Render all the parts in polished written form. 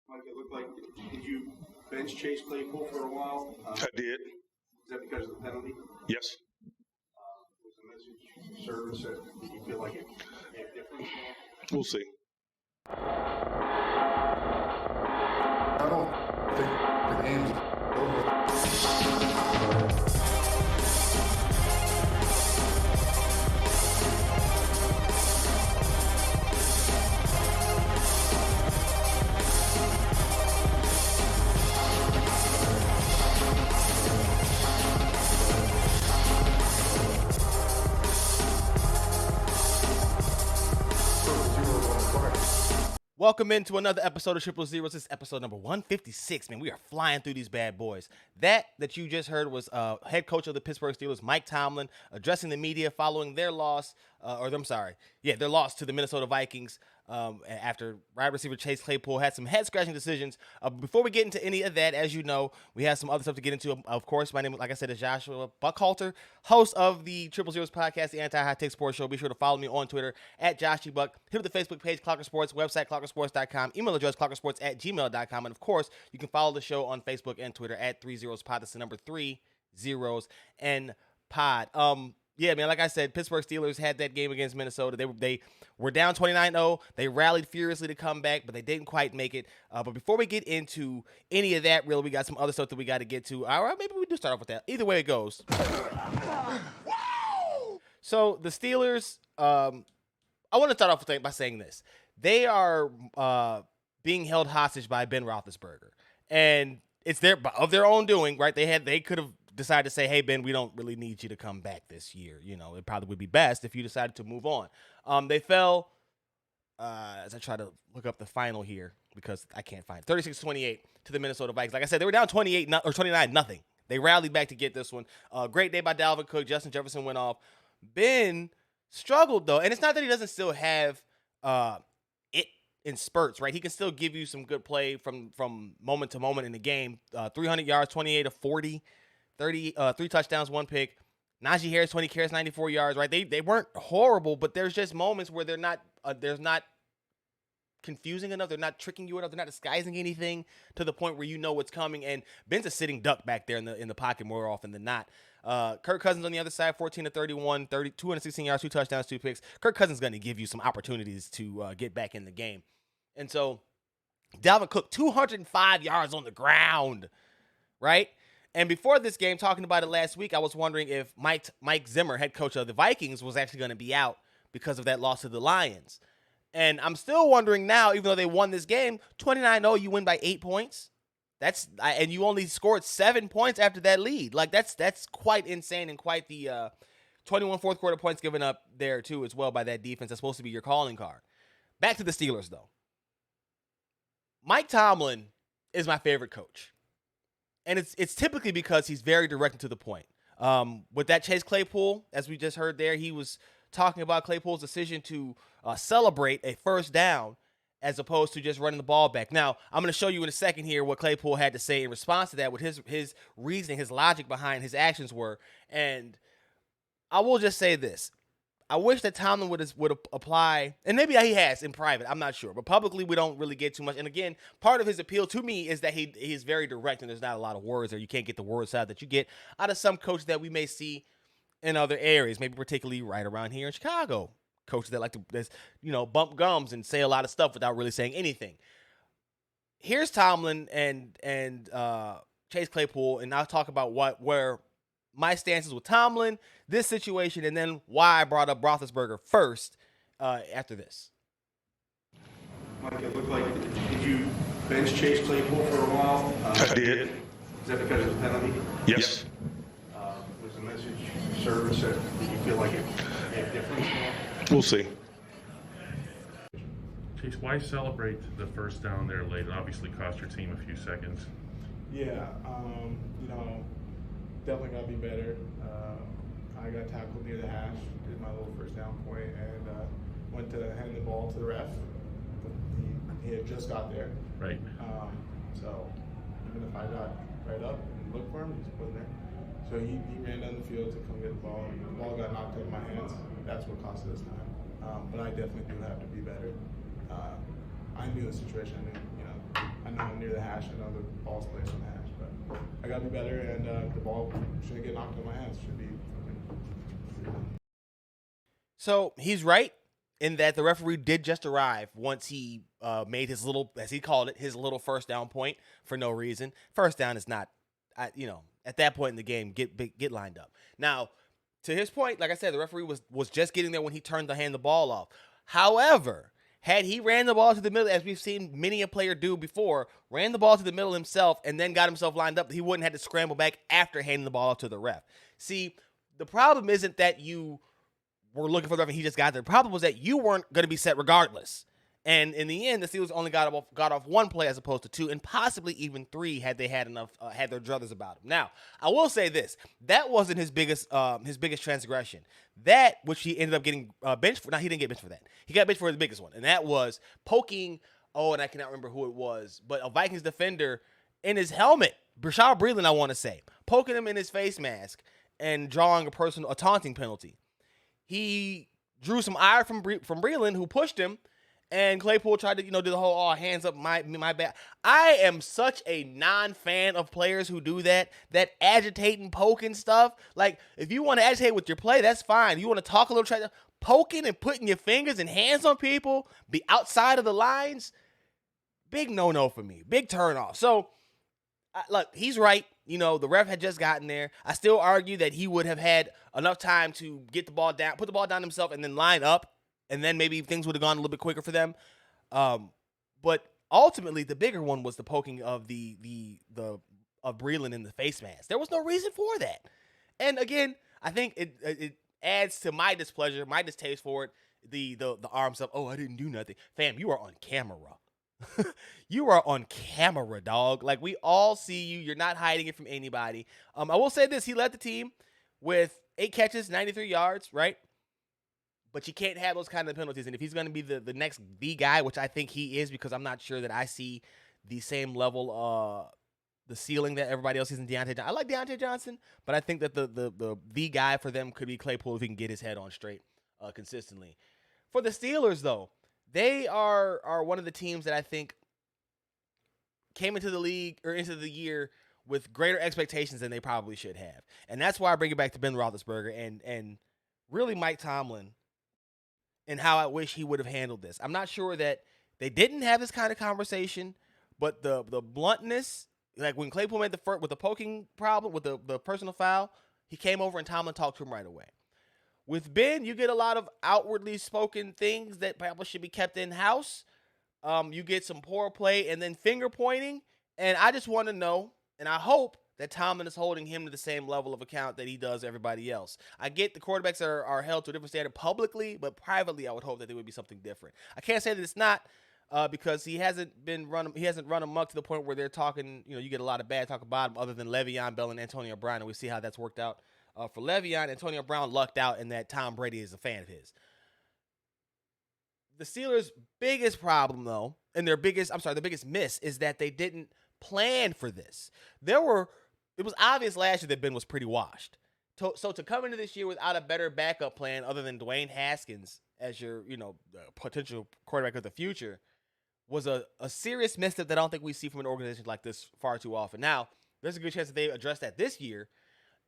Mike, it looked like, did you bench Chase Claypool for a while? I did. Is that because of the penalty? Yes. Was the message service that did you feel like it made a difference? We'll see. I don't think the game's over. Welcome into another episode of Triple Zeros. This is episode number 156. Man, we are flying through these bad boys. That you just heard was head coach of the Pittsburgh Steelers, Mike Tomlin, addressing the media following their loss, their loss to the Minnesota Vikings after wide receiver Chase Claypool had some head-scratching decisions. Before we get into any of that, as you know, we have some other stuff to get into. Of course, my name, like I said, is Joshua Buckhalter, host of the Triple Zeros podcast, the Anti-High Take Sports Show. Be sure to follow me on Twitter at JoshGBuck. Hit up the Facebook page, Clocker Sports, website, clockersports.com, email address, clockersports@gmail.com. And, of course, you can follow the show on Facebook and Twitter at 30spod. That's the number 30 and pod. Yeah, man, like I said, Pittsburgh Steelers had that game against Minnesota. They were down 29-0. They rallied furiously to come back, but they didn't quite make it. But before we get into any of that, really, we got some other stuff that we got to get to. All right, maybe we do start off with that. Either way it goes. So the Steelers, I want to start off by saying this. They are being held hostage by Ben Roethlisberger. And it's of their own doing, right? They could have decided to say, hey, Ben, we don't really need you to come back this year. You know, it probably would be best if you decided to move on. They fell, as I try to look up the final here, because I can't find it, 36-28 to the Minnesota Vikings. Like I said, they were down 29-0. They rallied back to get this one. Great day by Dalvin Cook. Justin Jefferson went off. Ben struggled, though. And it's not that he doesn't still have it in spurts, right? He can still give you some good play from moment to moment in the game. 300 yards, 28 of 40. 3 touchdowns, 1 pick. Najee Harris, 20 carries, 94 yards, right? They weren't horrible, but there's just moments where they're not confusing enough. They're not tricking you enough. They're not disguising anything to the point where you know what's coming. And Ben's a sitting duck back there in the pocket more often than not. Kirk Cousins on the other side, 14-31, 216 yards, 2 touchdowns, 2 picks. Kirk Cousins is going to give you some opportunities to get back in the game. And so Dalvin Cook, 205 yards on the ground, right? And before this game, talking about it last week, I was wondering if Mike Zimmer, head coach of the Vikings, was actually going to be out because of that loss to the Lions. And I'm still wondering now, even though they won this game, 29-0, you win by 8 points. And you only scored 7 points after that lead. Like, that's quite insane, and quite the 21 fourth quarter points given up there, too, as well, by that defense. That's supposed to be your calling card. Back to the Steelers, though. Mike Tomlin is my favorite coach. And it's typically because he's very direct and to the point. With that Chase Claypool, as we just heard there, he was talking about Claypool's decision to celebrate a first down as opposed to just running the ball back. Now, I'm going to show you in a second here what Claypool had to say in response to that, what his reasoning, his logic behind his actions were. And I will just say this. I wish that Tomlin would apply, and maybe he has in private, I'm not sure, but publicly we don't really get too much. And again, part of his appeal to me is that he's very direct, and there's not a lot of words, or you can't get the words out that you get out of some coaches that we may see in other areas, maybe particularly right around here in Chicago. Coaches that like to, bump gums and say a lot of stuff without really saying anything. Here's Tomlin and Chase Claypool, and I'll talk about where my stances with Tomlin, this situation, and then why I brought up Roethlisberger first after this. Mike, it looked like, did you bench Chase Claypool for a while? I did. Is that because of the penalty? Yes. Was the message service that did you feel like it made a difference? We'll see. Chase, why celebrate the first down there late? It obviously cost your team a few seconds. Yeah, definitely got to be better. I got tackled near the hash, did my little first down point, and went to hand the ball to the ref. He had just got there. Right. So even if I got right up and looked for him, he just wasn't there. So he ran down the field to come get the ball, and the ball got knocked out of my hands. That's what cost us time. But I definitely do have to be better. I knew the situation. I I know I'm near the hash. I know the ball's placed on the hash, but I got to be better, and the ball shouldn't get knocked in my hands. Should be. So he's right in that the referee did just arrive once he made his little, as he called it, his little first down point for no reason. First down is not, at that point in the game, get lined up. Now, to his point, like I said, the referee was just getting there when he turned to hand the ball off. However, had he ran the ball to the middle, as we've seen many a player do before, ran the ball to the middle himself and then got himself lined up, he wouldn't have to scramble back after handing the ball off to the ref. See, the problem isn't that you were looking for the ref and he just got there. The problem was that you weren't going to be set regardless. And in the end, the Steelers only got off one play as opposed to two, and possibly even three had they had enough, had their druthers about him. Now, I will say this: that wasn't his biggest transgression. That, which he ended up getting benched for. Now, he didn't get benched for that. He got benched for the biggest one, and that was poking. Oh, and I cannot remember who it was, but a Vikings defender in his helmet, Brashad Breeland, I want to say, poking him in his face mask and drawing a taunting penalty. He drew some ire from Breeland, who pushed him. And Claypool tried to, do the whole hands up my back. I am such a non-fan of players who do that agitating, poking stuff. Like, if you want to agitate with your play, that's fine. You want to talk a little trash, poking and putting your fingers and hands on people, be outside of the lines, big no-no for me, big turn-off. So, look, he's right. The ref had just gotten there. I still argue that he would have had enough time to get the ball down, put the ball down himself, and then line up. And then maybe things would have gone a little bit quicker for them. But ultimately, the bigger one was the poking of of Breeland in the face mask. There was no reason for that. And again, I think it adds to my displeasure, my distaste for it. The arms up. Oh, I didn't do nothing. Fam, you are on camera. You are on camera, dog. Like, we all see you. You're not hiding it from anybody. I will say this: he led the team with 8 catches, 93 yards. Right. But you can't have those kind of penalties. And if he's going to be the next guy, which I think he is, because I'm not sure that I see the same level, the ceiling that everybody else sees in Deontay Johnson. I like Deontay Johnson, but I think that the guy for them could be Claypool if he can get his head on straight consistently. For the Steelers, though, they are one of the teams that I think came into the league or into the year with greater expectations than they probably should have. And that's why I bring it back to Ben Roethlisberger and really Mike Tomlin, and how I wish he would have handled this. I'm not sure that they didn't have this kind of conversation, but the bluntness, like when Claypool made with the poking problem, with the personal foul, he came over and Tomlin talked to him right away. With Ben, you get a lot of outwardly spoken things that probably should be kept in-house. You get some poor play and then finger pointing, and I just want to know, and I hope that Tomlin is holding him to the same level of account that he does everybody else. I get the quarterbacks are held to a different standard publicly, but privately I would hope that there would be something different. I can't say that it's not because he hasn't run amok to the point where they're talking, you get a lot of bad talk about him other than Le'Veon Bell and Antonio Brown, and we see how that's worked out. For Le'Veon, Antonio Brown lucked out in that Tom Brady is a fan of his. The Steelers' biggest problem, though, and the biggest miss is that they didn't plan for this. It was obvious last year that Ben was pretty washed. So to come into this year without a better backup plan other than Dwayne Haskins as your, potential quarterback of the future was a serious misstep that I don't think we see from an organization like this far too often. Now, there's a good chance that they address that this year,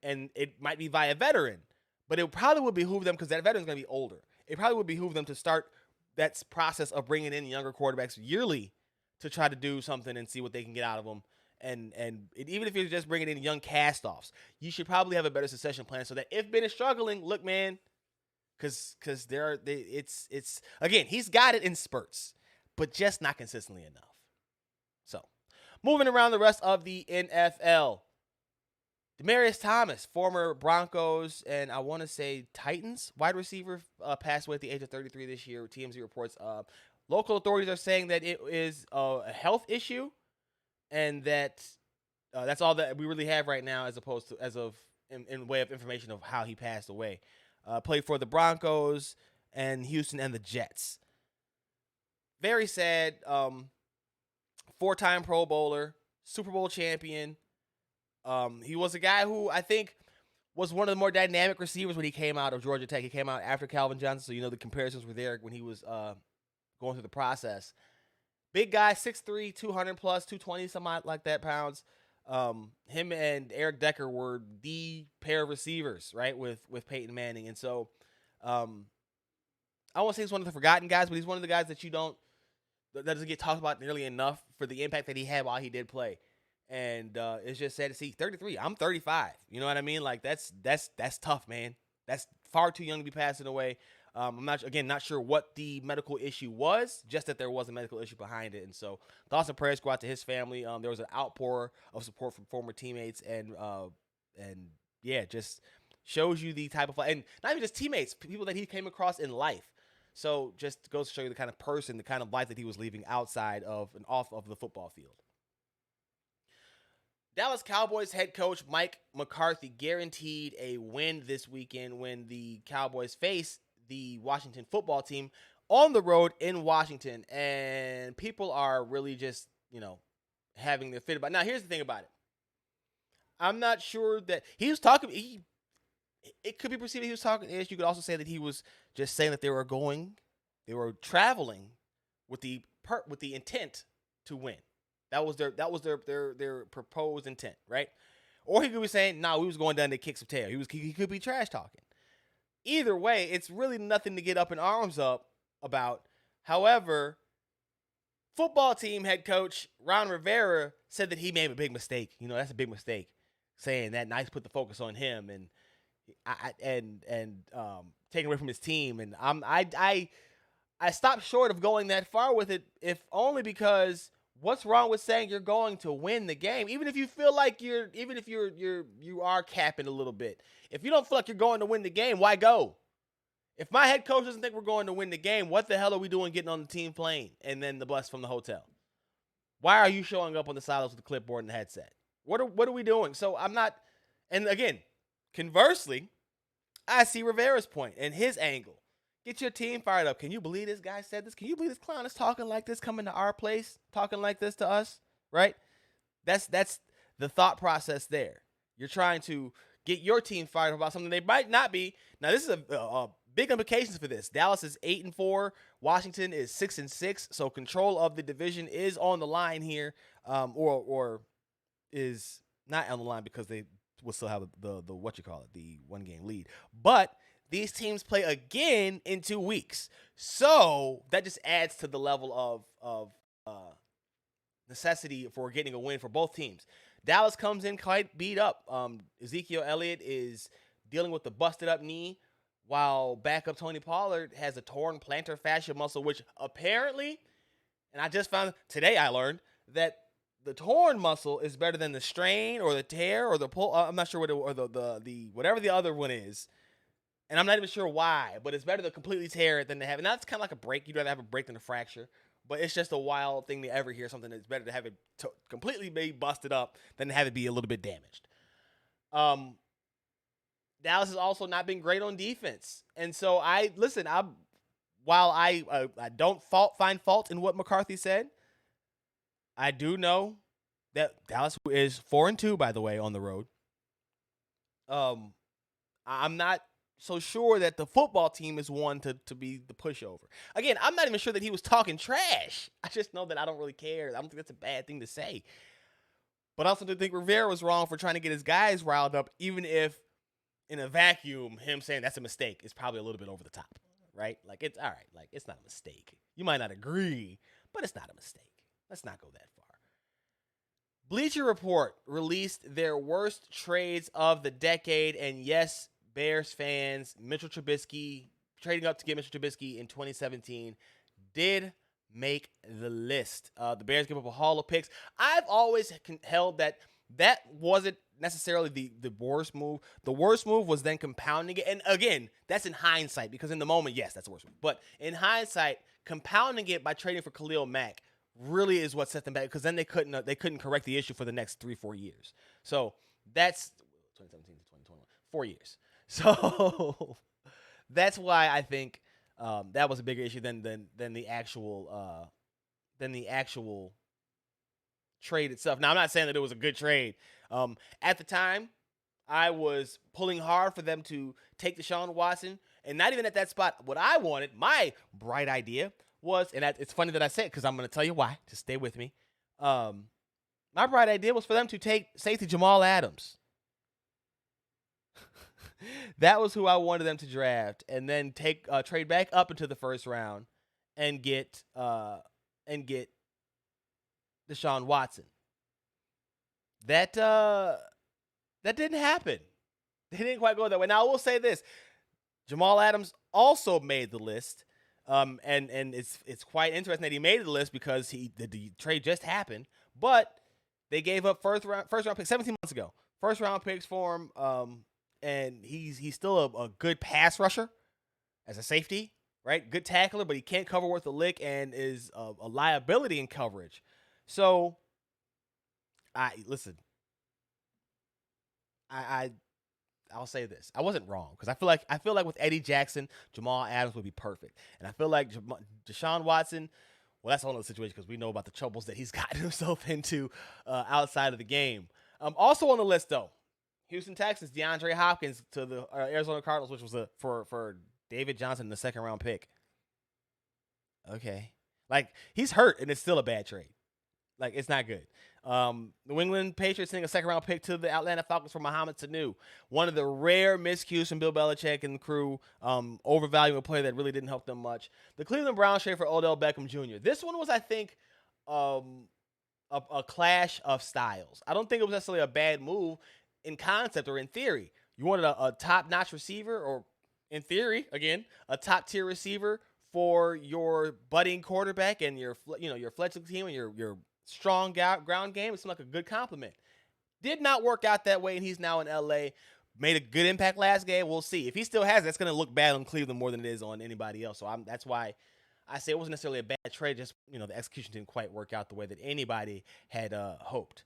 and it might be via veteran, but it probably would behoove them, because that veteran's going to be older. It probably would behoove them to start that process of bringing in younger quarterbacks yearly to try to do something and see what they can get out of them. And even if you're just bringing in young cast-offs, you should probably have a better succession plan so that if Ben is struggling, look, man, because it's again, he's got it in spurts, but just not consistently enough. So, moving around the rest of the NFL, Demaryius Thomas, former Broncos and I want to say Titans wide receiver, passed away at the age of 33 this year. TMZ reports. Local authorities are saying that it is a health issue, and that that's all that we really have right now, as of in way of information of how he passed away. Played for the Broncos and Houston and the Jets. Very sad. 4-time Pro Bowler, Super Bowl champion. He was a guy who I think was one of the more dynamic receivers when he came out of Georgia Tech. He came out after Calvin Johnson, so the comparisons were there when he was going through the process. Big guy, 6'3", 200 plus, 220, something like that pounds. Him and Eric Decker were the pair of receivers, right, with Peyton Manning. And so I won't say he's one of the forgotten guys, but he's one of the guys that doesn't get talked about nearly enough for the impact that he had while he did play. And it's just sad to see 33. I'm 35. You know what I mean? Like that's tough, man. That's far too young to be passing away. I'm not sure what the medical issue was, just that there was a medical issue behind it. And so thoughts and prayers go out to his family. There was an outpour of support from former teammates and yeah, just shows you the type of, and not even just teammates, people that he came across in life. So just goes to show you the kind of person, the kind of life that he was leaving outside of and off of the football field. Dallas Cowboys head coach Mike McCarthy guaranteed a win this weekend when the Cowboys face the Washington football team on the road in Washington. And people are really just, having their fit about it. Now, here's the thing about it. I'm not sure that he was talking. It could be perceived that he was talking ish. You could also say that he was just saying that they were traveling with the intent to win. That was their proposed intent, right? Or he could be saying, "No, we was going down to kick some tail." He could be trash talking. Either way, it's really nothing to get up in arms up about. However, football team head coach Ron Rivera said that he made a big mistake. That's a big mistake, saying that Nice put the focus on him and taking away from his team. And I stopped short of going that far with it, if only because what's wrong with saying you're going to win the game, even if you feel like you are capping a little bit. If you don't feel like you're going to win the game, why go? If my head coach doesn't think we're going to win the game, what the hell are we doing getting on the team plane and then the bus from the hotel? Why are you showing up on the sidelines with the clipboard and the headset? What are we doing? So I'm not. And again, conversely, I see Rivera's point and his angle. Get your team fired up. Can you believe this guy said this? Can you believe this clown is talking like this, coming to our place, talking like this to us, right? That's the thought process there. You're trying to get your team fired up about something they might not be. Now, this is a big implications for this. Dallas is 8-4. Washington is 6-6. So control of the division is on the line here, or is not on the line because they will still have the the 1-game lead. But these teams play again in 2 weeks. So that just adds to the level of necessity for getting a win for both teams. Dallas comes in quite beat up. Ezekiel Elliott is dealing with the busted up knee, while backup Tony Pollard has a torn plantar fascia muscle, which apparently, and I just found today I learned that the torn muscle is better than the strain or the tear or the pull. I'm not sure what or the whatever the other one is. And I'm not even sure why, but it's better to completely tear it than to have it. Now, it's kind of like a break. You'd rather have a break than a fracture. But it's just a wild thing to ever hear something that's better to have it completely be busted up than to have it be a little bit damaged. Dallas has also not been great on defense. And so while I don't find fault in what McCarthy said, I do know that Dallas is 4-2, by the way, on the road. I'm not so sure that the football team is one to be the pushover. Again, I'm not even sure that he was talking trash. I just know that I don't really care. I don't think that's a bad thing to say. But I also do think Rivera was wrong for trying to get his guys riled up, even if in a vacuum, him saying that's a mistake is probably a little bit over the top, right? Like, it's all right. Like, it's not a mistake. You might not agree, but it's not a mistake. Let's not go that far. Bleacher Report released their worst trades of the decade, and yes, Bears fans, Mitchell Trubisky, trading up to get Mitchell Trubisky in 2017 did make the list. The Bears give up a haul of picks. I've always held that wasn't necessarily the worst move. The worst move was then compounding it. And again, that's in hindsight, because in the moment, yes, that's the worst move. But in hindsight, compounding it by trading for Khalil Mack really is what set them back, because then they couldn't correct the issue for the next 3-4 years. So that's 2017 to 2021, 4 years. So that's why I think that was a bigger issue than the actual trade itself. Now, I'm not saying that it was a good trade. At the time, I was pulling hard for them to take Deshaun Watson, and not even at that spot. What I wanted, my bright idea, was, and it's funny that I said it because I'm going to tell you why. Just stay with me. My bright idea was for them to take safety Jamal Adams. That was who I wanted them to draft, and then trade back up into the first round and get Deshaun Watson. That didn't happen. They didn't quite go that way. Now I will say this: Jamal Adams also made the list, and it's quite interesting that he made the list because the trade just happened, but they gave up first round picks 17 months ago. First round picks for him, and he's still a good pass rusher as a safety, right? Good tackler, but he can't cover worth a lick and is a liability in coverage. So, I'll say this: I wasn't wrong because I feel like with Eddie Jackson, Jamal Adams would be perfect, and I feel like Deshaun Watson. Well, that's a whole other situation because we know about the troubles that he's gotten himself into outside of the game. Also on the list, though, Houston Texans, DeAndre Hopkins to the Arizona Cardinals, which was for David Johnson, the second round pick. Okay, like he's hurt and it's still a bad trade. Like it's not good. New England Patriots sending a second round pick to the Atlanta Falcons for Mohamed Sanu. One of the rare miscues from Bill Belichick and the crew, overvaluing a player that really didn't help them much. The Cleveland Browns trade for Odell Beckham Jr. This one was, I think, a clash of styles. I don't think it was necessarily a bad move in concept or in theory. You wanted a top-notch receiver, or in theory, again, a top-tier receiver for your budding quarterback and your fledgling team and your strong ground game. It seemed like a good compliment. Did not work out that way, and he's now in LA. Made a good impact last game. We'll see. If he still has it, that's going to look bad on Cleveland more than it is on anybody else. So that's why I say it wasn't necessarily a bad trade. Just, the execution didn't quite work out the way that anybody had hoped.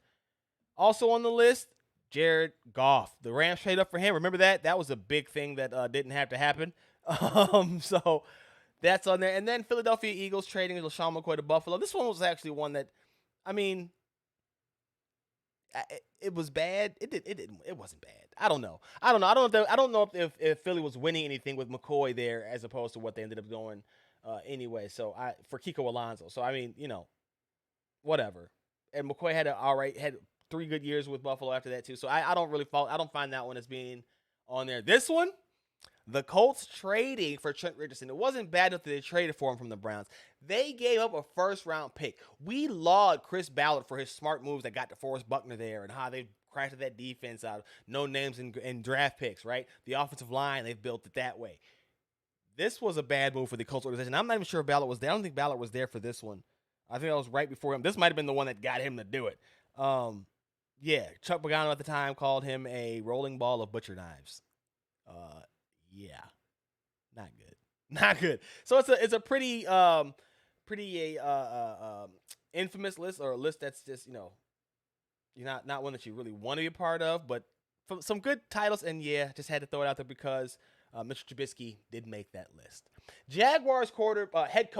Also on the list, Jared Goff. The Rams trade up for him. Remember that? That was a big thing that didn't have to happen. So that's on there. And then Philadelphia Eagles trading LaShawn McCoy to Buffalo. This one was actually one that, it was bad. It wasn't bad. I don't know. I don't know if Philly was winning anything with McCoy there as opposed to what they ended up going anyway. So for Kiko Alonso. So whatever. And McCoy had 3 good years with Buffalo after that too. So I don't find that one as being on there. This one, the Colts trading for Trent Richardson. It wasn't bad enough that they traded for him from the Browns. They gave up a first-round pick. We laud Chris Ballard for his smart moves that got DeForest Buckner there and how they crafted that defense out of no names and draft picks, right? The offensive line, they've built it that way. This was a bad move for the Colts organization. I'm not even sure if Ballard was there. I don't think Ballard was there for this one. I think that was right before him. This might have been the one that got him to do it. Yeah, Chuck Pagano at the time called him a rolling ball of butcher knives. Yeah, not good. So it's a pretty infamous list, or a list that's just not one that you really want to be a part of, but some good titles. And yeah, just had to throw it out there because Mr. Trubisky did make that list. Jaguars head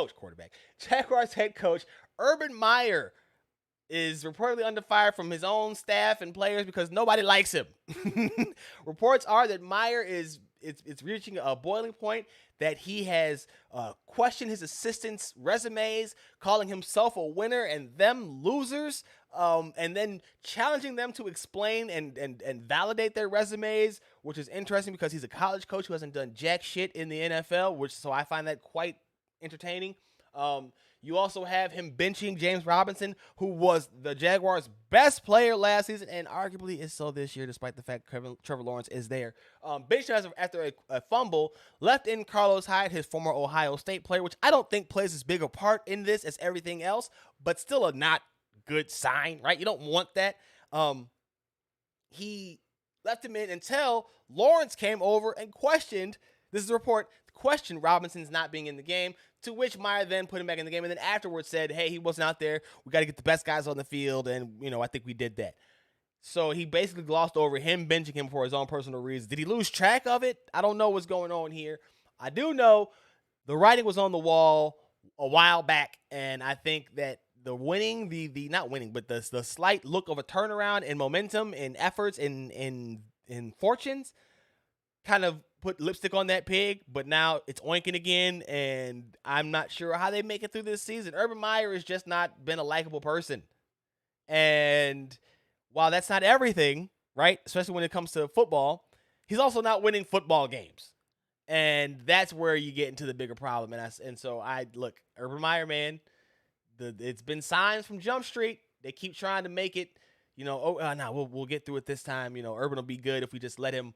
coach Urban Meyer is reportedly under fire from his own staff and players because nobody likes him. Reports are that Meyer it's reaching a boiling point, that he has questioned his assistants' resumes, calling himself a winner and them losers, and then challenging them to explain and validate their resumes, which is interesting because he's a college coach who hasn't done jack shit in the NFL, so I find that quite entertaining. You also have him benching James Robinson, who was the Jaguars' best player last season and arguably is so this year, despite the fact Trevor Lawrence is there. Benched after a fumble, left in Carlos Hyde, his former Ohio State player, which I don't think plays as big a part in this as everything else, but still a not good sign, right? You don't want that. He left him in until Lawrence came over and questioned Robinson's not being in the game, to which Meyer then put him back in the game, and then afterwards said, hey, he wasn't out there. We got to get the best guys on the field, and, I think we did that. So he basically glossed over him benching him for his own personal reasons. Did he lose track of it? I don't know what's going on here. I do know the writing was on the wall a while back, and I think that the slight look of a turnaround in momentum, in efforts, in fortunes kind of put lipstick on that pig, but now it's oinking again, and I'm not sure how they make it through this season. Urban Meyer has just not been a likable person. And while that's not everything, right, especially when it comes to football, he's also not winning football games. And that's where you get into the bigger problem. And so I look, Urban Meyer, man, it's been signs from Jump Street. They keep trying to make it, we'll get through it this time. Urban will be good if we just let him,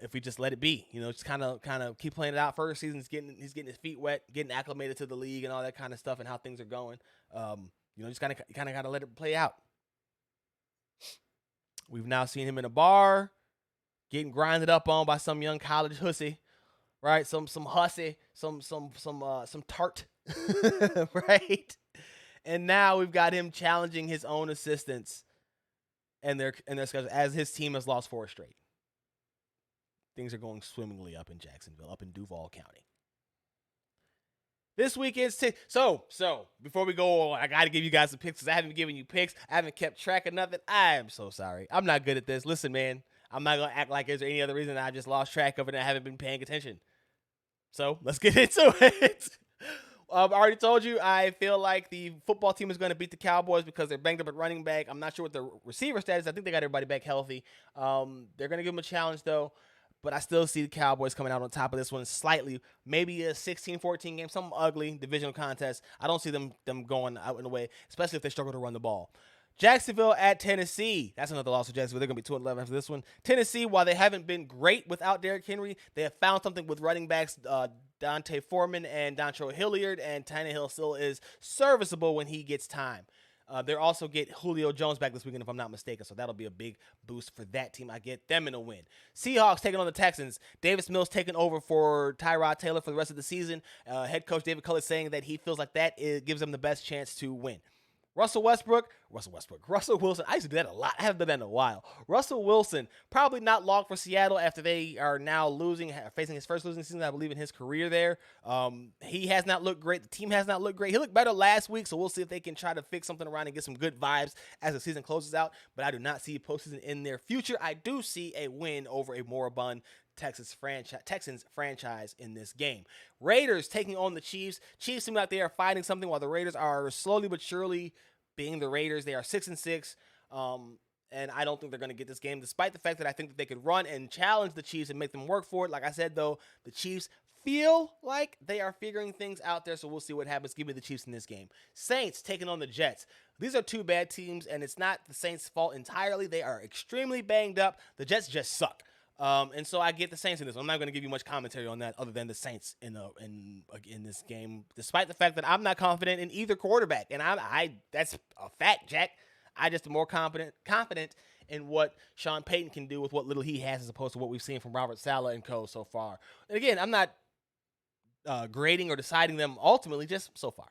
if we just let it be. Just kind of keep playing it out. First season, he's getting his feet wet, getting acclimated to the league and all that kind of stuff and how things are going. Just kind of got to let it play out. We've now seen him in a bar, getting grinded up on by some young college hussy, right? Some hussy, some tart, right? And now we've got him challenging his own assistants and their schedule as his team has lost 4 straight. Things are going swimmingly up in Jacksonville, up in Duval County. This weekend's so before we go on, I got to give you guys some picks because I haven't given you picks. I haven't kept track of nothing. I am so sorry. I'm not good at this. Listen, man, I'm not going to act like there's any other reason I just lost track of it and I haven't been paying attention. So let's get into it. I already told you I feel like the football team is going to beat the Cowboys because they're banged up at running back. I'm not sure what the receiver status. I think they got everybody back healthy. They're going to give them a challenge, though. But I still see the Cowboys coming out on top of this one slightly. Maybe a 16-14 game, something ugly, divisional contest. I don't see them going out in the way, especially if they struggle to run the ball. Jacksonville at Tennessee. That's another loss for Jacksonville. They're going to be 2-11 after this one. Tennessee, while they haven't been great without Derrick Henry, they have found something with running backs Dante Foreman and Dontrell Hilliard, and Tannehill still is serviceable when he gets time. They'll also get Julio Jones back this weekend, if I'm not mistaken, so that'll be a big boost for that team. I get them in a win. Seahawks taking on the Texans. Davis Mills taking over for Tyrod Taylor for the rest of the season. Head coach David Culley saying that he feels like that gives them the best chance to win. Russell Wilson. I used to do that a lot. I haven't done that in a while. Russell Wilson, probably not long for Seattle after they are now facing his first losing season, I believe, in his career there. He has not looked great. The team has not looked great. He looked better last week, so we'll see if they can try to fix something around and get some good vibes as the season closes out. But I do not see postseason in their future. I do see a win over a moribund Texans franchise in this game. Raiders taking on the Chiefs. Chiefs seem like they are fighting something while the Raiders are slowly but surely being the Raiders. They are 6-6, and I don't think they're going to get this game, despite the fact that I think that they could run and challenge the Chiefs and make them work for it. Like I said, though, the Chiefs feel like they are figuring things out there, so we'll see what happens. Give me the Chiefs in this game. Saints taking on the Jets. These are 2 bad teams, and it's not the Saints' fault entirely. They are extremely banged up. The Jets just suck. And so I get the Saints in this. I'm not going to give you much commentary on that other than the Saints in this game, despite the fact that I'm not confident in either quarterback. And I that's a fact, Jack. I just am more confident in what Sean Payton can do with what little he has as opposed to what we've seen from Robert Saleh and co. so far. And again, I'm not grading or deciding them ultimately, just so far.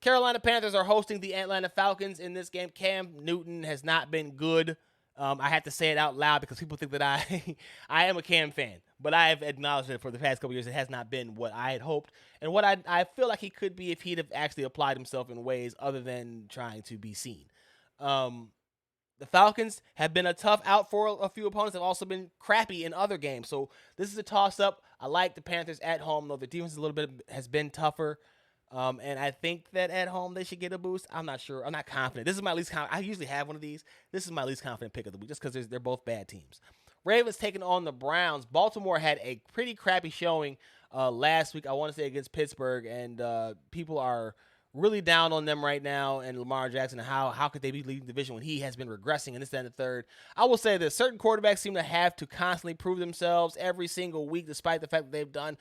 Carolina Panthers are hosting the Atlanta Falcons in this game. Cam Newton has not been good. I have to say it out loud because people think that I am a Cam fan, but I have acknowledged that for the past couple years it has not been what I had hoped and what I feel like he could be if he'd have actually applied himself in ways other than trying to be seen. The Falcons have been a tough out for a few opponents. Have also been crappy in other games, so this is a toss-up. I like the Panthers at home, though the defense has been tougher. And I think that at home they should get a boost. I'm not sure. I'm not confident. This is my least confident. I usually have one of these. This is my least confident pick of the week just because they're both bad teams. Ravens taking on the Browns. Baltimore had a pretty crappy showing last week, I want to say against Pittsburgh, and people are really down on them right now. And Lamar Jackson, how could they be leading the division when he has been regressing in this and the third? I will say that certain quarterbacks seem to have to constantly prove themselves every single week, despite the fact that they've done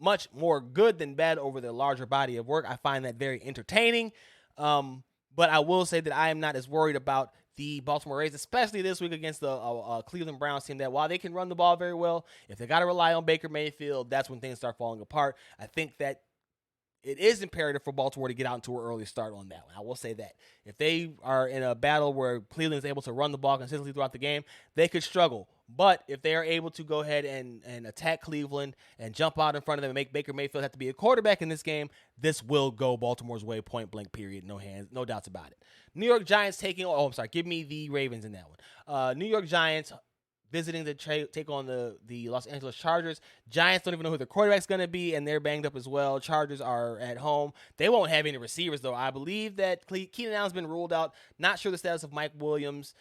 much more good than bad over their larger body of work. I find that very entertaining. But I will say that I am not as worried about the Baltimore Ravens, especially this week against the Cleveland Browns team that while they can run the ball very well, if they got to rely on Baker Mayfield, that's when things start falling apart. I think that it is imperative for Baltimore to get out into an early start on that one. I will say that. If they are in a battle where Cleveland is able to run the ball consistently throughout the game, they could struggle. But if they are able to go ahead and attack Cleveland and jump out in front of them and make Baker Mayfield have to be a quarterback in this game, this will go Baltimore's way, point blank, period. No doubts about it. New York Giants give me the Ravens in that one. New York Giants, visiting to take on the Los Angeles Chargers. Giants don't even know who their quarterback's going to be, and they're banged up as well. Chargers are at home. They won't have any receivers, though. I believe that Keenan Allen's been ruled out. Not sure the status of Mike Williams.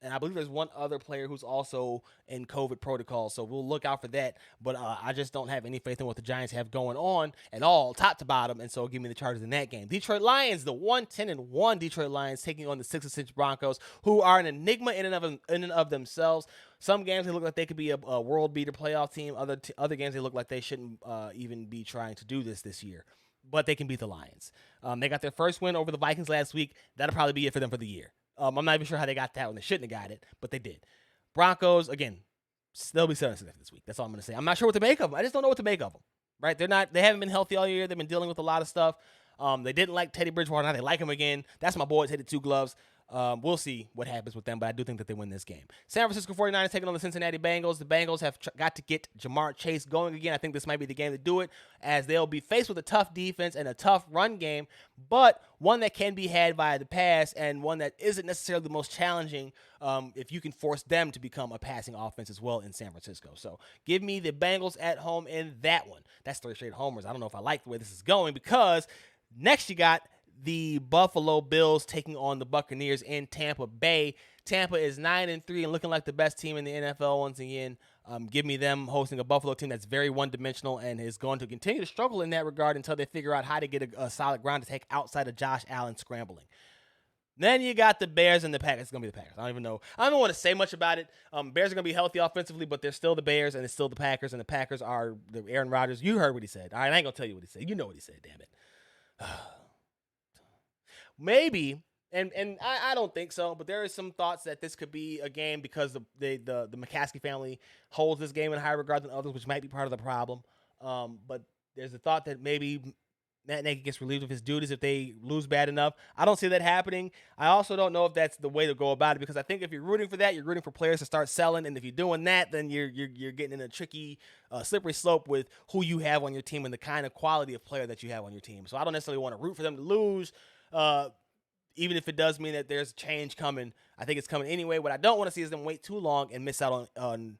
And I believe there's one other player who's also in COVID protocol, so we'll look out for that. But I just don't have any faith in what the Giants have going on at all, top to bottom, and so give me the Chargers in that game. Detroit Lions, the 1-10-1 Detroit Lions taking on the 6-6 Broncos, who are an enigma in and of themselves. Some games they look like they could be a world beater playoff team. Other games they look like they shouldn't even be trying to do this year. But they can beat the Lions. They got their first win over the Vikings last week. That'll probably be it for them for the year. I'm not even sure how they got that when they shouldn't have got it, but they did. Broncos, again, they'll be 7-6 this week. That's all I'm going to say. I'm not sure what to make of them. I just don't know what to make of them, right? They haven't been healthy all year. They've been dealing with a lot of stuff. They didn't like Teddy Bridgewater. Now they like him again. That's my boy, Teddy Two Gloves. We'll see what happens with them, but I do think that they win this game. San Francisco 49ers taking on the Cincinnati Bengals. The Bengals have got to get Jamar Chase going again. I think this might be the game to do it, as they'll be faced with a tough defense and a tough run game, but one that can be had via the pass and one that isn't necessarily the most challenging if you can force them to become a passing offense as well in San Francisco. So give me the Bengals at home in that one. That's 3 straight homers. I don't know if I like the way this is going, because next you got the Buffalo Bills taking on the Buccaneers in Tampa Bay. Tampa is 9-3 and looking like the best team in the NFL once again. Give me them hosting a Buffalo team that's very one-dimensional and is going to continue to struggle in that regard until they figure out how to get a solid ground to take outside of Josh Allen scrambling. Then you got the Bears and the Packers. It's going to be the Packers. I don't even know. I don't want to say much about it. Bears are going to be healthy offensively, but they're still the Bears, and it's still the Packers, and the Packers are the Aaron Rodgers. You heard what he said. All right, I ain't going to tell you what he said. You know what he said, damn it. Maybe, and I don't think so, but there are some thoughts that this could be a game because the McCaskey family holds this game in higher regard than others, which might be part of the problem. But there's a thought that maybe Matt Nagy gets relieved of his duties if they lose bad enough. I don't see that happening. I also don't know if that's the way to go about it, because I think if you're rooting for that, you're rooting for players to start selling, and if you're doing that, then you're getting in a tricky, slippery slope with who you have on your team and the kind of quality of player that you have on your team. So I don't necessarily want to root for them to lose. Even if it does mean that there's change coming, I think it's coming anyway. What I don't want to see is them wait too long and miss out on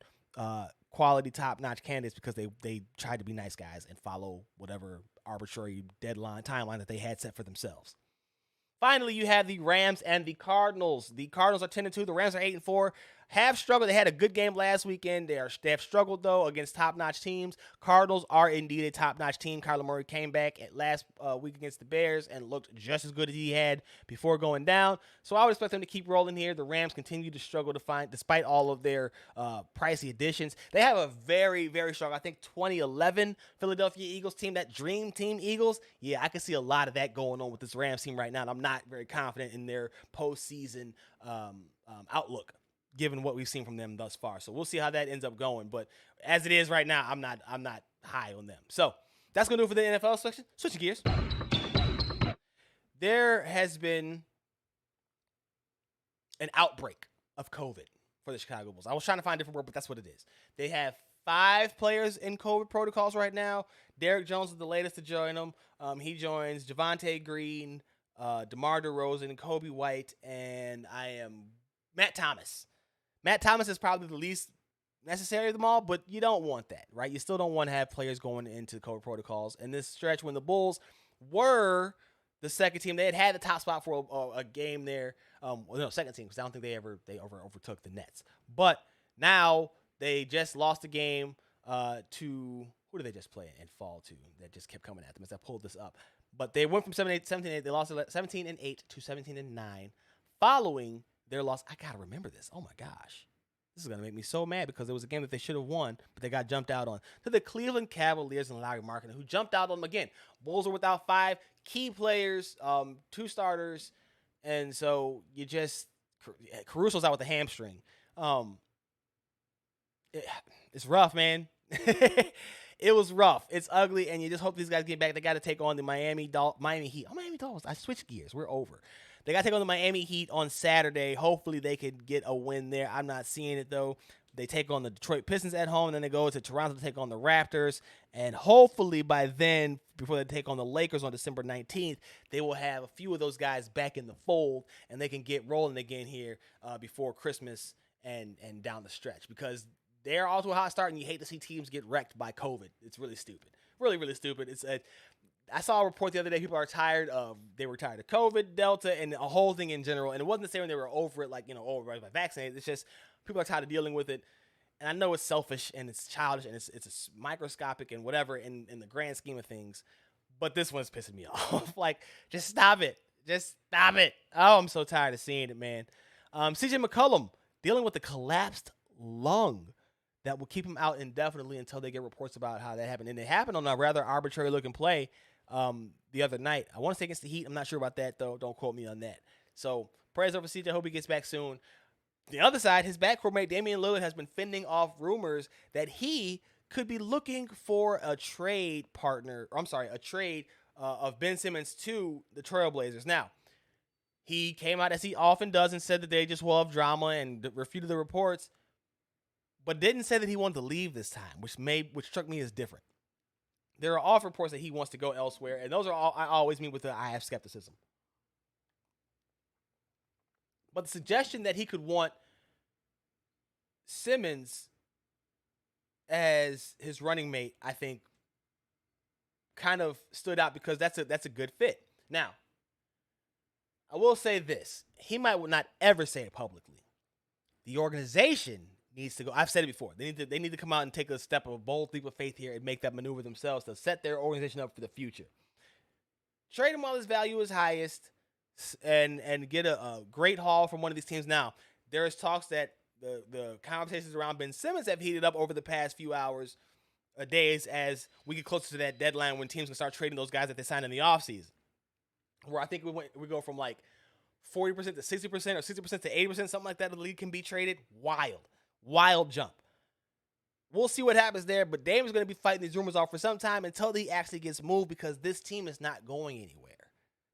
quality, top-notch candidates because they tried to be nice guys and follow whatever arbitrary timeline that they had set for themselves. Finally, you have the Rams and the Cardinals. The Cardinals are 10-2. The Rams are 8-4. Have struggled. They had a good game last weekend. They have struggled, though, against top-notch teams. Cardinals are indeed a top-notch team. Kyler Murray came back at last week against the Bears and looked just as good as he had before going down. So I would expect them to keep rolling here. The Rams continue to struggle to find, despite all of their pricey additions. They have a very, very strong, I think, 2011 Philadelphia Eagles team, that dream team Eagles. Yeah, I can see a lot of that going on with this Rams team right now, and I'm not very confident in their postseason outlook, given what we've seen from them thus far. So we'll see how that ends up going. But as it is right now, I'm not high on them. So that's going to do it for the NFL section. Switching gears. There has been an outbreak of COVID for the Chicago Bulls. I was trying to find a different word, but that's what it is. They have 5 players in COVID protocols right now. Derek Jones is the latest to join them. He joins Javonte Green, DeMar DeRozan, Kobe White, and Matt Thomas. Matt Thomas is probably the least necessary of them all, but you don't want that, right? You still don't want to have players going into COVID protocols. In this stretch, when the Bulls were the second team, they had the top spot for a game there. Second team, because I don't think they overtook the Nets. But now they just lost a game to who did they just play and fall to? That just kept coming at them as I pulled this up. But they went from 17-8. They lost 17-8 to 17-9 following their loss. I got to remember this. Oh, my gosh. This is going to make me so mad because it was a game that they should have won, but they got jumped out on. To the Cleveland Cavaliers and Larry Markkinen, who jumped out on them again. Bulls are without 5 key players, 2 starters, and so you just – Caruso's out with a hamstring. It's rough, man. It was rough. It's ugly, and you just hope these guys get back. They got to take on the Miami Heat. Oh, Miami Dolphins. I switched gears. We're over. They got to take on the Miami Heat on Saturday. Hopefully they could get a win there. I'm not seeing it, though. They take on the Detroit Pistons at home, and then they go to Toronto to take on the Raptors. And hopefully by then, before they take on the Lakers on December 19th, they will have a few of those guys back in the fold, and they can get rolling again here before Christmas and down the stretch, because they're all to a hot start, and you hate to see teams get wrecked by COVID. It's really stupid. Really, really stupid. I saw a report the other day. People are tired of COVID, Delta, and the whole thing in general. And it wasn't necessarily they were over it, like, over by vaccinated. It's just people are tired of dealing with it. And I know it's selfish and it's childish and it's microscopic and whatever in the grand scheme of things. But this one's pissing me off. Like, just stop it. Just stop it. Oh, I'm so tired of seeing it, man. CJ McCollum dealing with a collapsed lung that will keep him out indefinitely until they get reports about how that happened. And it happened on a rather arbitrary-looking play the other night. I want to say against the Heat. I'm not sure about that, though. Don't quote me on that. So, prayers over CJ. Hope he gets back soon. The other side, his backcourt mate, Damian Lillard, has been fending off rumors that he could be looking for a trade of Ben Simmons to the Trailblazers. Now, he came out, as he often does, and said that they just love drama and refuted the reports, but didn't say that he wanted to leave this time, which struck me as different. There are off reports that he wants to go elsewhere, and those are all I always meet with I have skepticism. But the suggestion that he could want Simmons as his running mate, I think, kind of stood out because that's a good fit. Now, I will say this. He might not ever say it publicly. The organization needs to go. I've said it before. They need to come out and take a bold leap of faith here and make that maneuver themselves to set their organization up for the future. Trade him while his value is highest and get a great haul from one of these teams. Now, there is talks that the conversations around Ben Simmons have heated up over the past few hours, days, as we get closer to that deadline when teams can start trading those guys that they signed in the offseason. Where I think we go from like 40% to 60% or 60% to 80%, something like that, the league can be traded. Wild jump. We'll see what happens there, but Dame is going to be fighting these rumors off for some time until he actually gets moved, because this team is not going anywhere.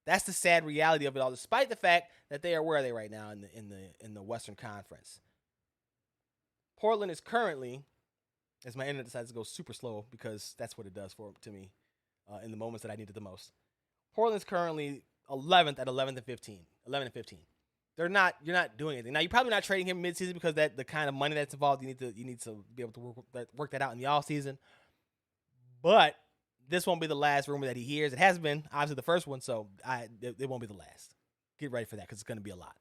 That's the sad reality of it all, despite the fact that they are, where are they right now in the Western Conference? Portland is currently, as my internet decides to go super slow, because that's what it does to me in the moments that I need it the most. Portland's currently 11th at 11 and 15. You're not doing anything. Now, you're probably not trading him midseason because the kind of money that's involved, you need to be able to work that out in the offseason. But this won't be the last rumor that he hears. It has been, obviously, the first one, so it won't be the last. Get ready for that, because it's going to be a lot.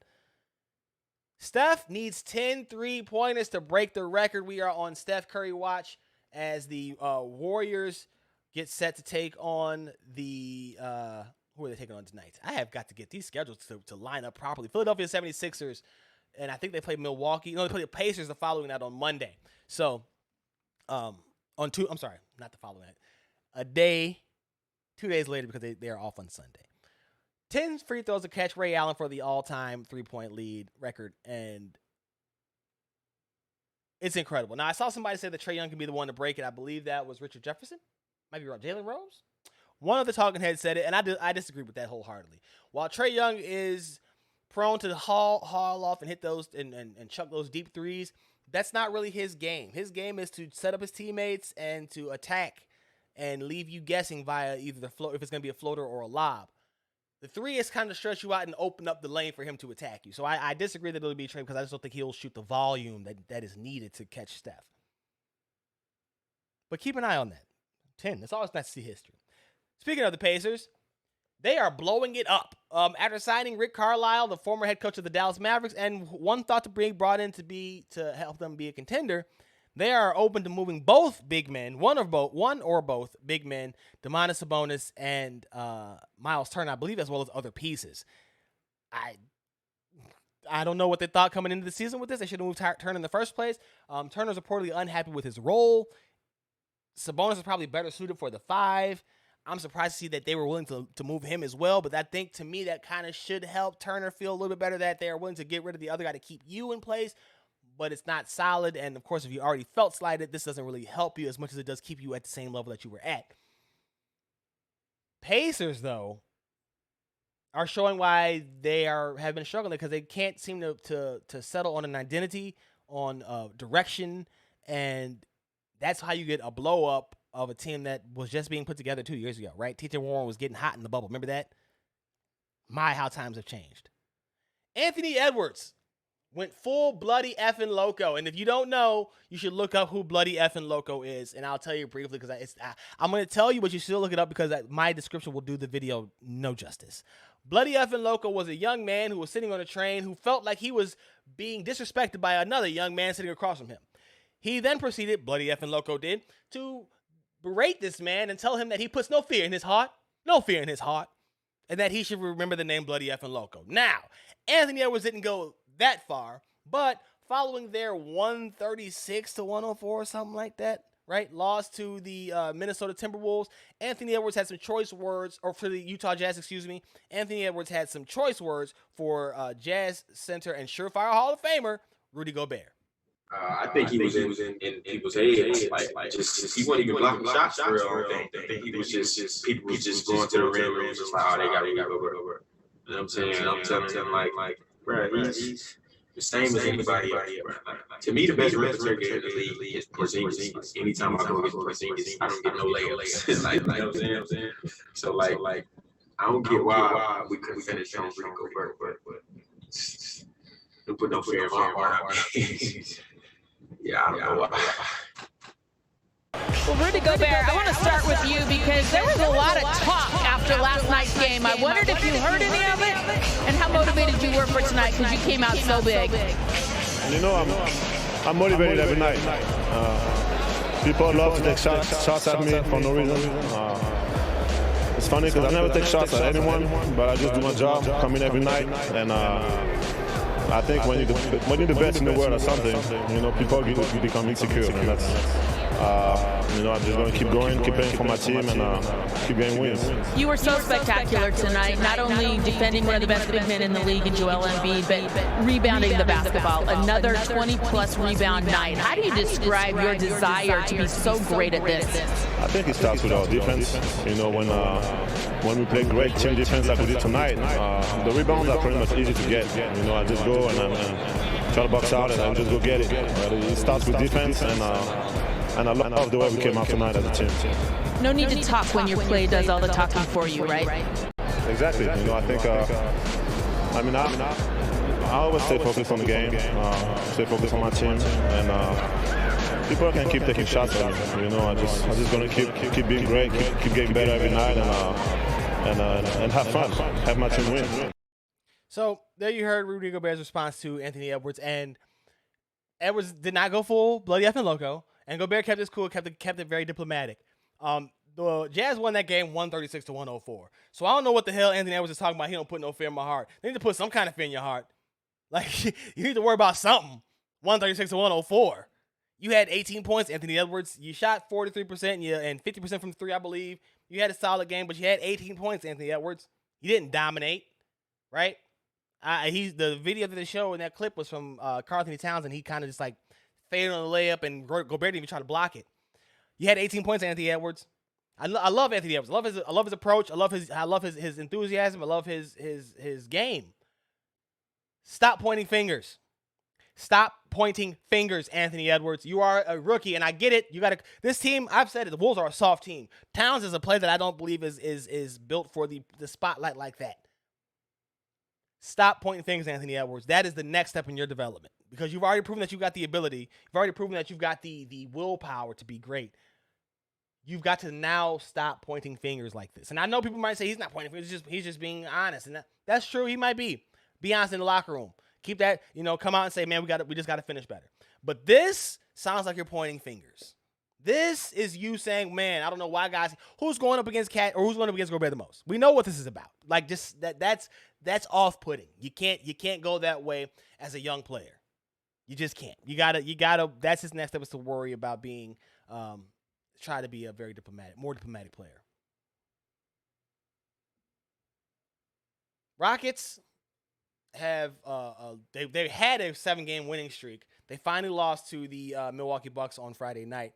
Steph needs 10 3-pointers to break the record. We are on Steph Curry watch as the Warriors get set to take on the who are they taking on tonight? I have got to get these schedules to line up properly. Philadelphia 76ers, and I think they play Milwaukee. No, they play the Pacers the following night on Monday. So, not the following night. 2 days later, because they are off on Sunday. 10 free throws to catch Ray Allen for the all-time three-point lead record, and it's incredible. Now, I saw somebody say that Trae Young can be the one to break it. I believe that was Richard Jefferson. Might be wrong. Jalen Rose? One of the talking heads said it, and I disagree with that wholeheartedly. While Trae Young is prone to haul off and hit those and chuck those deep threes, that's not really his game. His game is to set up his teammates and to attack and leave you guessing via either the float, if it's going to be a floater or a lob. The three is kind of stretch you out and open up the lane for him to attack you. So I disagree that it'll be Trae, because I just don't think he'll shoot the volume that is needed to catch Steph. But keep an eye on that. 10. It's always nice to see history. Speaking of the Pacers, they are blowing it up. After signing Rick Carlisle, the former head coach of the Dallas Mavericks, and one thought to be brought in to help them be a contender, they are open to moving both big men, one or both big men, Domatas, Sabonis, and Myles Turner, I believe, as well as other pieces. I don't know what they thought coming into the season with this. They should have moved Turner in the first place. Turner's reportedly unhappy with his role. Sabonis is probably better suited for the 5. I'm surprised to see that they were willing to move him as well, but I think, to me, that kind of should help Turner feel a little bit better, that they are willing to get rid of the other guy to keep you in place, but it's not solid. And, of course, if you already felt slighted, this doesn't really help you as much as it does keep you at the same level that you were at. Pacers, though, are showing why they have been struggling, because they can't seem to settle on an identity, on direction, and that's how you get a blow-up of a team that was just being put together 2 years ago, right? T.J. Warren was getting hot in the bubble. Remember that? How times have changed. Anthony Edwards Went full bloody effing Loco. And if you don't know, you should look up who bloody effing Loco is. And I'll tell you briefly because I'm going to tell you, but you should look it up because my description will do the video no justice. Bloody effing Loco was a young man who was sitting on a train who felt like he was being disrespected by another young man sitting across from him. He then proceeded, bloody effing Loco did, to berate this man and tell him that he puts no fear in his heart, and that he should remember the name bloody effing Loco. Now, Anthony Edwards didn't go that far, but following their 136-104 or something like that, right? Loss to the Minnesota Timberwolves. Anthony Edwards had some choice words, or for the Utah Jazz, excuse me. Anthony Edwards had some choice words for Jazz center and surefire Hall of Famer Rudy Gobert. I think he was in people's heads, like just he wasn't even blocking shots for real. I think he was just people was just going to the rim and was just like, oh, they got to go. You know what I'm saying? And I'm telling him like, bro, he's the same as anybody else. Like, to me, the best rim protector in the league is Porzingis. Anytime I go against Porzingis, I don't get no layups. Like, you know what I'm saying? So like, I don't get why we couldn't finish on Rudy Gobert, but don't put no fear in my heart. Yeah, I don't know why. Well, Rudy Gobert, I want to start with you because there was a lot of talk after last night's game. I wondered if you heard any of it and how motivated you were for tonight because you came out so big. You know, I'm motivated every night. People love to take shots at me for no reason. It's funny because I never take shots at anyone, but I just do my job, come in every night, and I think when you're the best in the world or something, you know, people become insecure, and that's. You know, I'm just going to keep going, keep playing for my team, and keep getting wins. You were so spectacular tonight, not only defending one of the best big men in the league in Joel Embiid, but rebounding the basketball. Another 20-plus rebound night. How do you describe your desire to be so great at this? I think it starts with our defense. You know, when we play great team defense like we did tonight, the rebounds are pretty much easy to get. You know, I just go and try to box out and just go get it. But it starts with defense, and I love the way we came out tonight as a team. No need to talk when your play does all the talking for you, right? Exactly. You know, I think, I always stay focused on the game, stay focused on my team, and people can keep taking shots at me. You know, I'm just going to keep being great, keep getting better every night, and have fun, have my team win. So there you heard Rudy Gobert's response to Anthony Edwards, and Edwards did not go full bloody effing Loco. And Gobert kept his cool, kept it very diplomatic. The Jazz won that game 136-104. So I don't know what the hell Anthony Edwards is talking about. He don't put no fear in my heart. They need to put some kind of fear in your heart. Like, you need to worry about something. 136-104. You had 18 points, Anthony Edwards. You shot 43% and 50% from 3, I believe. You had a solid game, but you had 18 points, Anthony Edwards. You didn't dominate, right? The video that they showed in that clip was from Karl Anthony Towns, and he kind of just like faded on the layup, and Gobert didn't even try to block it. You had 18 points, Anthony Edwards. I love Anthony Edwards. I love his approach. I love his enthusiasm. I love his game. Stop pointing fingers. Stop pointing fingers, Anthony Edwards. You are a rookie, and I get it. This team, I've said it, the Wolves are a soft team. Towns is a player that I don't believe is built for the spotlight like that. Stop pointing fingers, Anthony Edwards. That is the next step in your development because you've already proven that you've got the ability. You've already proven that you've got the willpower to be great. You've got to now stop pointing fingers like this. And I know people might say he's not pointing fingers. He's just being honest. And that's true. He might be. Be honest in the locker room. Keep that, come out and say, man, we just got to finish better. But this sounds like you're pointing fingers. This is you saying, man, I don't know why guys, who's going up against Cat or who's going up against Gobert the most? We know what this is about. Like just that's off-putting. You can't go that way as a young player. You just can't. You gotta, that's his next step is to worry about being, try to be a more diplomatic player. Rockets have, they had a 7-game winning streak. They finally lost to the Milwaukee Bucks on Friday night.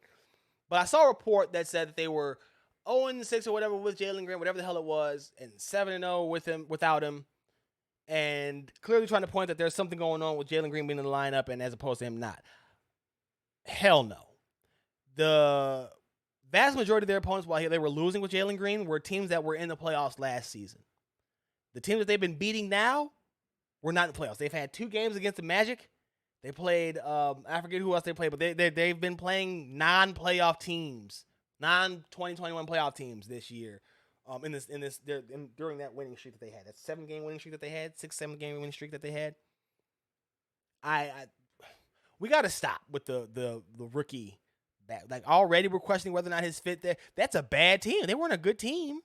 But I saw a report that said that they were 0-6 or whatever with Jalen Green, whatever the hell it was, and 7-0 without him, and clearly trying to point that there's something going on with Jalen Green being in the lineup and as opposed to him not. Hell no. The vast majority of their opponents while they were losing with Jalen Green were teams that were in the playoffs last season. The teams that they've been beating now We're not in the playoffs. They've had 2 games against the Magic. They played, I forget who else they played, but they've been playing non-playoff teams, non-2021 playoff teams this year. During that winning streak that they had, that 7-game winning streak that they had, 6-7-game winning streak that they had. We got to stop with the rookie back. Like, already we're questioning whether or not his fit there. That's a bad team. They weren't a good team,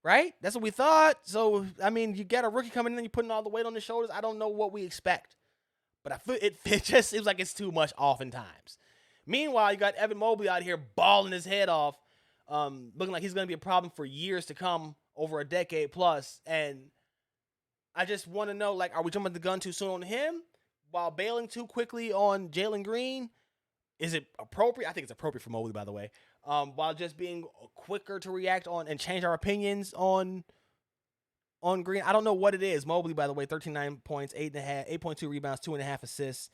right? That's what we thought. So, I mean, you got a rookie coming in and you're putting all the weight on his shoulders. I don't know what we expect. But I feel it just seems like it's too much oftentimes. Meanwhile, you got Evan Mobley out here balling his head off, looking like he's going to be a problem for years to come, over a decade plus. And I just want to know, like, are we jumping the gun too soon on him while bailing too quickly on Jalen Green? Is it appropriate? I think it's appropriate for Mobley, by the way. While just being quicker to react on and change our opinions on Green. I don't know what it is. Mobley, by the way, 13 points, 8.2 rebounds, 2.5 assists,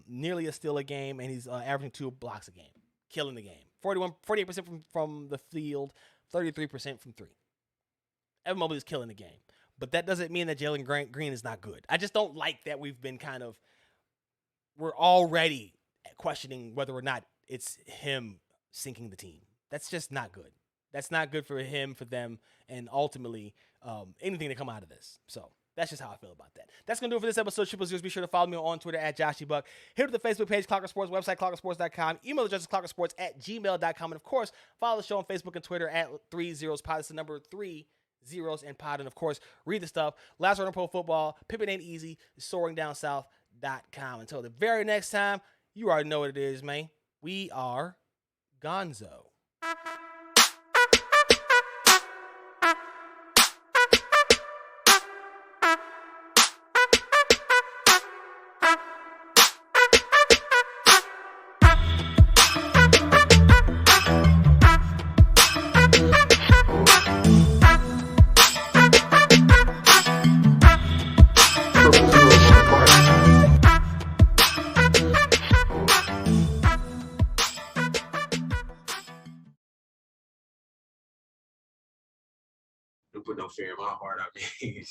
nearly a steal a game, and he's averaging 2 blocks a game, killing the game. 48% from the field, 33% from 3. Evan Mobley is killing the game. But that doesn't mean that Jalen Green is not good. I just don't like that we've been we're already questioning whether or not it's him sinking the team. That's just not good. That's not good for him, for them, and ultimately anything to come out of this. So that's just how I feel about that. That's going to do it for this episode. Triple Zeros. Be sure to follow me on Twitter at JoshyBuck. Hit up the Facebook page, Clocker Sports, website, clockersports.com. Email address is clockersports@gmail.com. And, of course, follow the show on Facebook and Twitter at 30pod. It's the number 3 zeros and pod. And, of course, read the stuff. Last Word on Pro Football. Pippin Ain't Easy. SoaringDownSouth.com. Until the very next time, you already know what it is, man. We are Gonzo. Don't put no fear in my heart. I mean,